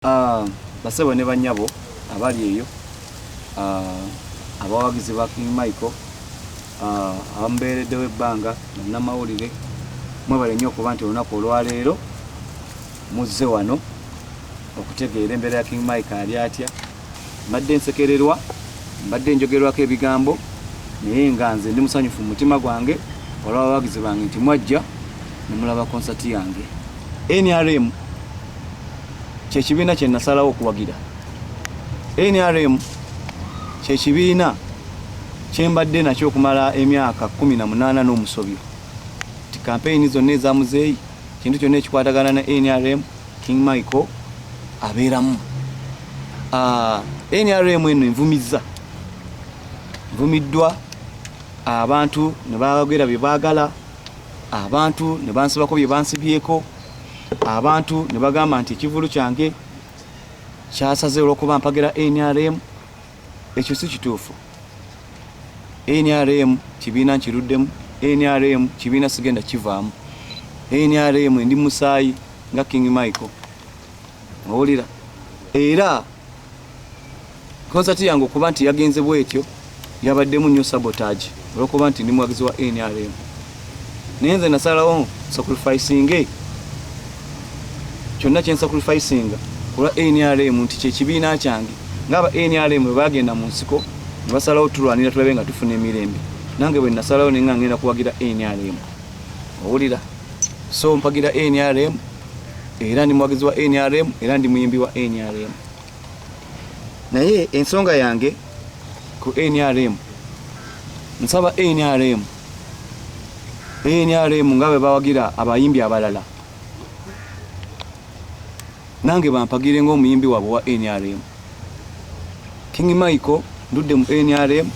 Basebo ne banyabo abali eyo abawagizi ba King Michael ambeereddewo ebbanga namawulire mwebale nnyo okuba nti olunaku olwaleero muzze wano okutegeera embeera ya King Michael ali atya. Mbadde nsekererwa, mbadde njogerwako ebigambo, naye nga nze ndi musanyufu mu mutima gwange olw'abawagizi bange nti mwajja ne mulaba konsati yange. NRM kyekibiina kye nasalawo okuwagira. NRM kyekibiina kye mbadde nakyo okumala emyaka 18 n'omusobyo. Ti kampeyini zonna eza muzeeyi, kintu kyonna ekikwatagana na NRM, King Michael abeeramu. NRM eno nvumiddwa, abantu ne baagera bye baagala, abantu ne bansibako bye bansibyeko, abantu ne bagamba nti ekivulu kyange kyasaze olw'okuba mpagira NRM. Ekyo si kituufu. NRM kibiina nkiruddemu, NRM kibiina sigenda kivaamu. NRM ndi musaayi nga King Michael, owulira. Era konsati yange okuba nti yagenze bwetyo yabaddemu nnyo sabotage olw'okuba nti ndi muwagizi wa NRM. Naye nze nasalawo sacrificing kyonna kye sacrificing kulwa NRM nti kyekibiina kyange. Ngaba NRM bwe bagenda mu nsiko ne basalawo tulwanira tulabe nga tufuna emirembe, nange bwe nasalawo ne nga ngenda kuwagira NRM, owulira. So mpagira NRM era ndi muwagizi wa NRM era ndi muyimbi wa NRM. Naye ensonga yange ku NRM, nsaba NRM nga bwe bawagira abayimbi abalala, nange bampagire ng'omuyimbi waabwe wa NRM. King Michael ndudde mu NRM,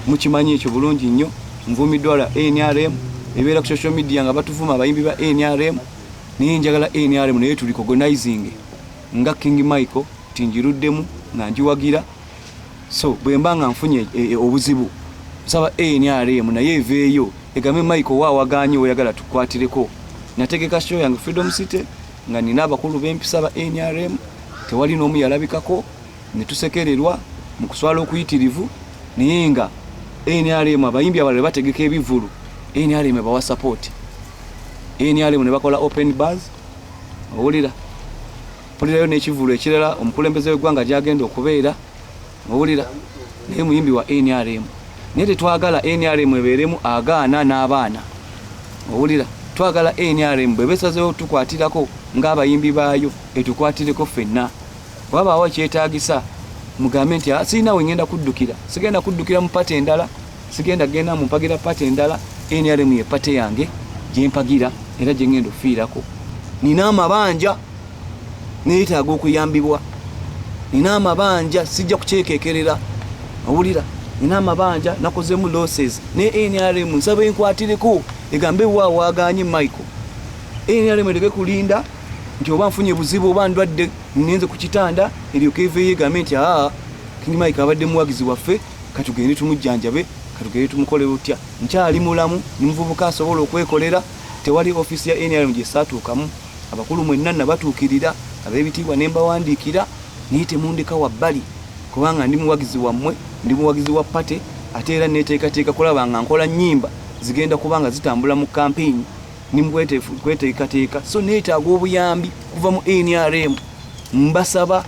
mukimanyi ekyo bulungi nnyo. Nvumiddwa la NRM, ebeera ku social media nga batuvuma abayimbi ba NRM, naye njagala NRM naye tuli recognizing nga King Michael tinjiruddemu nga njiwagira. So bwe mba nga nfunye obuzibu, nsaba NRM naye eveeyo egambe Michael waawaganye oyagala tukwatireko. Nategeka show yange Freedom City nga nina abakulu b'empisa ba NRM, tewali n'omu yalabikako, ne tusekererwa mu kuswala okuyitirivu. Naye nga NRM abayimbi abalala bategeka ebivulu, NRM bawa support. NRM ne bakola open bars, owulira. Mpulirayo n'ekivulu ekirala omukulembeze w'eggwanga gy'agenda okubeera, owulira. Naye muyimbi wa NRM. Naye tetwagala NRM ebeeremu agaana n'abaana, owulira. Twagala NRM bwe beesazeewo tukwatirako ng'abayimbi baayo etukwatireko ffenna. Wabaawo kyetaagisa mugambe nti sirina we ngenda kuddukira, sigenda kuddukira mu pate endala, sigenda genda mu mpagira pate endala. NRM ye pate yange gye mpagira era gye ngenda ofiirako. Nina amabanja neetaaga okuyambibwa, nina amabanja sijja kukyekekerera, owulira. Nina amabanja nakozeemu losses, ne NRM nsaba enkwatireko egambe waawaganye Michael. NRM ereke kulinda nti oba nfunye buzibu oba ndwadde ninze ku kitanda eryoka eveeyo egambe nti King Michael abadde muwagizi waffe, katugende tumujjanjabe, katugende tumukole butya. Nkyali mulamu, ni muvubuka asobola okwekolera. Tewali ofisi ya NRM gye saatuukamu. Abakulu mwenna nabatuukirira, ab'ebitiibwa ne mbawandiikira, naye temundeka wabbali kubanga ndi muwagizi wammwe, ndi muwagizi wa pate, ate era neteekateeka kulaba nga nkola nnyimba zigenda kubanga zitambula mu kampeyini, ni kweteekateeka. So neetaaga obuyambi kuva mu NRM. Mbasaba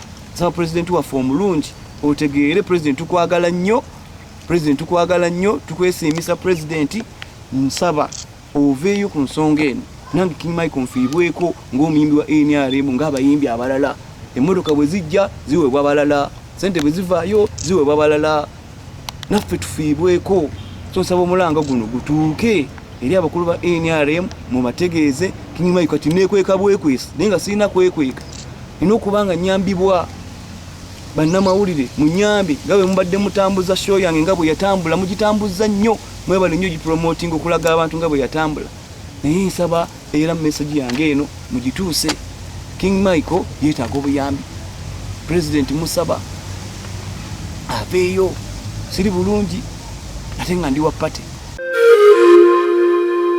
pulezidenti waffe omulungi otegeere, pulezidenti tukwagala nnyo, pulezidenti tukwagala nnyo, tukwesiimisa pulezidenti. Nsaba oveeyo ku nsonga eno, nange King Michael nfiibweko ng'omuyimbi wa NRM ng'abayimbi abalala. Emmotoka bwe zijja ziweebwa abalala, sente bwe zivaayo ziweebwa abalala, naffe tufiibweko. So nsaba omulanga guno gutuuke eri abakulu ba NRM mu bategeeze King Michael kati neekweka bwekwesi, naye nga sirina kwekweka. Nina okuba nga nnyambibwa. Bannamawulire munyambe nga bwe mubadde mutambuza show yange nga bwe yatambula, mugitambuza nnyo, mwebale nnyo gipromoting okulaga abantu nga bwe yatambula. Naye nsaba era message yange eno mugituuse. King Michael yeetaaga obuyambi. President musaba aveeyo. Siri bulungi ate nga ndi wa pate.